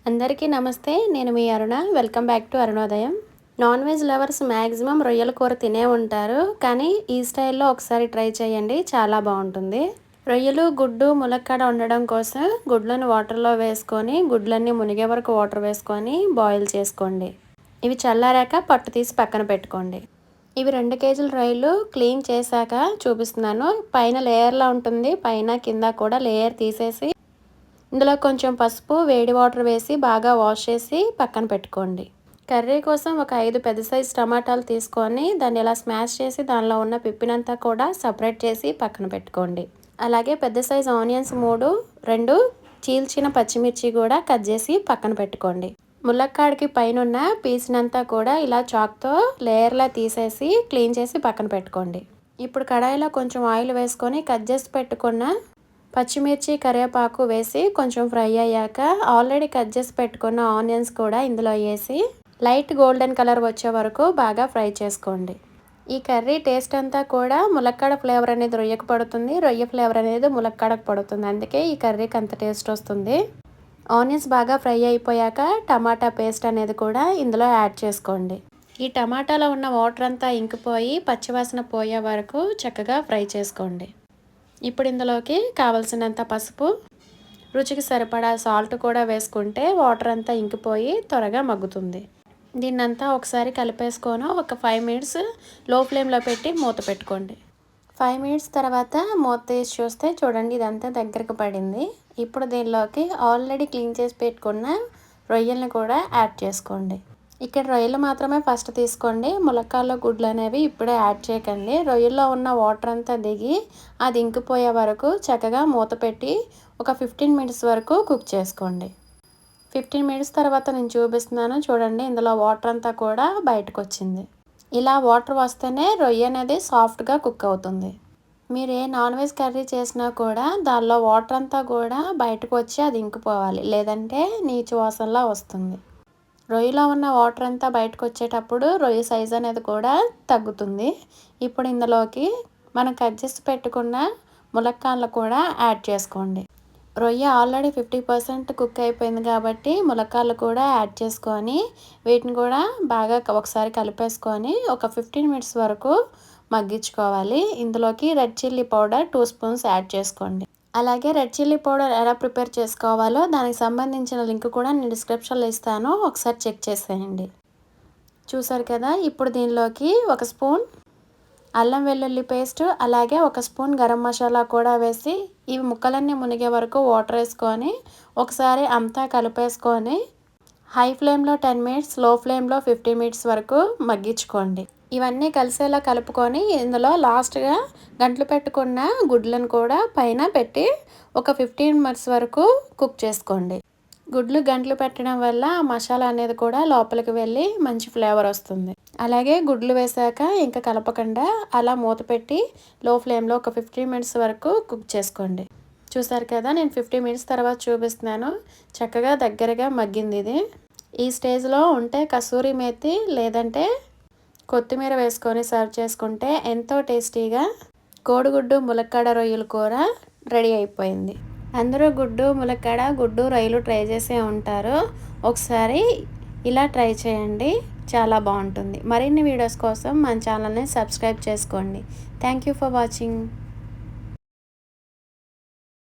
అందరికీ నమస్తే. నేను మీ Aruna. Welcome back to Arunodayam. Non veg lovers maximum రొయ్యల కూర తినే ఉంటారు. కానీ ఈ స్టైల్లో ఒకసారి ట్రై చేయండి, చాలా బాగుంటుంది. రొయ్యలు, గుడ్డు, ములక్కాడ వండడం కోసం గుడ్లను వాటర్లో వేసుకొని గుడ్లన్నీ మునిగే వరకు వాటర్ వేసుకొని బాయిల్ చేసుకోండి. ఇవి చల్లారాక పట్టు తీసి పక్కన పెట్టుకోండి. ఇవి 2 కేజీల రొయ్యలు క్లీన్ చేశాక చూపిస్తున్నాను. పైన లేయర్లా ఉంటుంది, పైన కింద కూడా లేయర్ తీసేసి ఇందులో కొంచెం పసుపు, వేడి వాటర్ వేసి బాగా వాష్ చేసి పక్కన పెట్టుకోండి. కర్రీ కోసం ఒక 5 పెద్ద సైజు టమాటాలు తీసుకొని దాన్ని ఇలా స్మాష్ చేసి దానిలో ఉన్న పిప్పినంతా కూడా సపరేట్ చేసి పక్కన పెట్టుకోండి. అలాగే పెద్ద సైజు ఆనియన్స్ 2 చీల్చిన పచ్చిమిర్చి కూడా కట్ చేసి పక్కన పెట్టుకోండి. ములక్కాడకి పైన పీసినంతా కూడా ఇలా చాక్తో లేయర్లా తీసేసి క్లీన్ చేసి పక్కన పెట్టుకోండి. ఇప్పుడు కడాయిలో కొంచెం ఆయిల్ వేసుకొని కట్ చేసి పెట్టుకున్న పచ్చిమిర్చి, కరివేపాకు వేసి కొంచెం ఫ్రై అయ్యాక ఆల్రెడీ కట్ చేసి పెట్టుకున్న ఆనియన్స్ కూడా ఇందులో వేసి లైట్ గోల్డెన్ కలర్ వచ్చే వరకు బాగా ఫ్రై చేసుకోండి. ఈ కర్రీ టేస్ట్ అంతా కూడా ములక్కాడ ఫ్లేవర్ అనేది రొయ్యకు పడుతుంది, రొయ్య ఫ్లేవర్ అనేది ములక్కాడకు పడుతుంది. అందుకే ఈ కర్రీకి అంత టేస్ట్ వస్తుంది. ఆనియన్స్ బాగా ఫ్రై అయిపోయాక టమాటా పేస్ట్ అనేది కూడా ఇందులో యాడ్ చేసుకోండి. ఈ టమాటాలో ఉన్న వాటర్ అంతా ఇంకిపోయి పచ్చివాసన పోయే వరకు చక్కగా ఫ్రై చేసుకోండి. ఇప్పుడు ఇందులోకి కావలసినంత పసుపు, రుచికి సరిపడా సాల్ట్ కూడా వేసుకుంటే వాటర్ అంతా ఇంకిపోయి త్వరగా మగ్గుతుంది. దీన్నంతా ఒకసారి కలిపేసుకొని ఒక 5 మినిట్స్ లో ఫ్లేమ్లో పెట్టి మూత పెట్టుకోండి. 5 మినిట్స్ తర్వాత మూత తీసి చూస్తే చూడండి, ఇదంతా దగ్గరకు పడింది. ఇప్పుడు దీనిలోకి ఆల్రెడీ క్లీన్ చేసి పెట్టుకున్న రొయ్యల్ని కూడా యాడ్ చేసుకోండి. ఇక్కడ రొయ్యలు మాత్రమే ఫస్ట్ తీసుకోండి, ములక్కాడలో గుడ్లు అనేవి ఇప్పుడే యాడ్ చేయకండి. రొయ్యల్లో ఉన్న వాటర్ అంతా దిగి అది ఇంకిపోయే వరకు చక్కగా మూత పెట్టి ఒక 15 మినిట్స్ వరకు కుక్ చేసుకోండి. 15 మినిట్స్ తర్వాత నేను చూపిస్తున్నాను, చూడండి ఇందులో వాటర్ అంతా కూడా బయటకు వచ్చింది. ఇలా వాటర్ వస్తేనే రొయ్య అనేది సాఫ్ట్గా కుక్ అవుతుంది. మీరు ఏ నాన్ వెజ్ కర్రీ చేసినా కూడా దానిలో వాటర్ అంతా కూడా బయటకు వచ్చి అది ఇంకిపోవాలి, లేదంటే నీచు వాసనలా వస్తుంది. రొయ్యలో ఉన్న వాటర్ అంతా బయటకు వచ్చేటప్పుడు రొయ్య సైజ్ అనేది కూడా తగ్గుతుంది. ఇప్పుడు ఇందులోకి మనం కట్ చేసి పెట్టుకున్న ములక్కాడలు కూడా యాడ్ చేసుకోండి. రొయ్య ఆల్రెడీ 50% కుక్ అయిపోయింది కాబట్టి ములక్కాడలు కూడా యాడ్ చేసుకొని వీటిని కూడా బాగా ఒకసారి కలిపేసుకొని ఒక 15 మినిట్స్ వరకు మగ్గించుకోవాలి. ఇందులోకి red chilli powder 2 spoons add చేసుకోండి. అలాగే రెడ్ చిల్లీ పౌడర్ ఎలా ప్రిపేర్ చేసుకోవాలో దానికి సంబంధించిన లింక్ కూడా నేను డిస్క్రిప్షన్లో ఇస్తాను, ఒకసారి చెక్ చేసేయండి. చూసారు కదా, ఇప్పుడు దీనిలోకి 1 స్పూన్ అల్లం వెల్లుల్లి పేస్ట్, అలాగే 1 స్పూన్ గరం మసాలా కూడా వేసి ఇవి ముక్కలన్నీ మునిగే వరకు వాటర్ వేసుకొని ఒకసారి అంతా కలిపేసుకొని హై ఫ్లేమ్లో 10 మినిట్స్, లో ఫ్లేమ్లో 15 మినిట్స్ వరకు మగ్గించుకోండి. ఇవన్నీ కలిసేలా కలుపుకొని ఇందులో లాస్ట్గా గంటలు పెట్టుకున్న గుడ్లను కూడా పైన పెట్టి ఒక 15 మినిట్స్ వరకు కుక్ చేసుకోండి. గుడ్లు గంటలు పెట్టడం వల్ల మసాలా అనేది కూడా లోపలికి వెళ్ళి మంచి ఫ్లేవర్ వస్తుంది. అలాగే గుడ్లు వేసాక ఇంకా కలపకుండా అలా మూత పెట్టి లో ఫ్లేమ్లో ఒక 15 మినిట్స్ వరకు కుక్ చేసుకోండి. చూసారు కదా, నేను 15 మినిట్స్ తర్వాత చూపిస్తున్నాను, చక్కగా దగ్గరగా మగ్గింది ఇది. ఈ స్టేజ్లో ఉంటే కసూరి మేతి లేదంటే కొత్తిమీర వేసుకొని సర్వ్ చేసుకుంటే ఎంతో టేస్టీగా కోడిగుడ్డు ములక్కాడ రొయ్యల కూర రెడీ అయిపోయింది. అందరూ గుడ్డు ములక్కాడ, గుడ్డు రొయ్యలు ట్రై చేసే ఉంటారు. ఒకసారి ఇలా ట్రై చేయండి, చాలా బాగుంటుంది. మరిన్ని వీడియోస్ కోసం మన ఛానల్ని సబ్స్క్రైబ్ చేసుకోండి. Thank you for watching.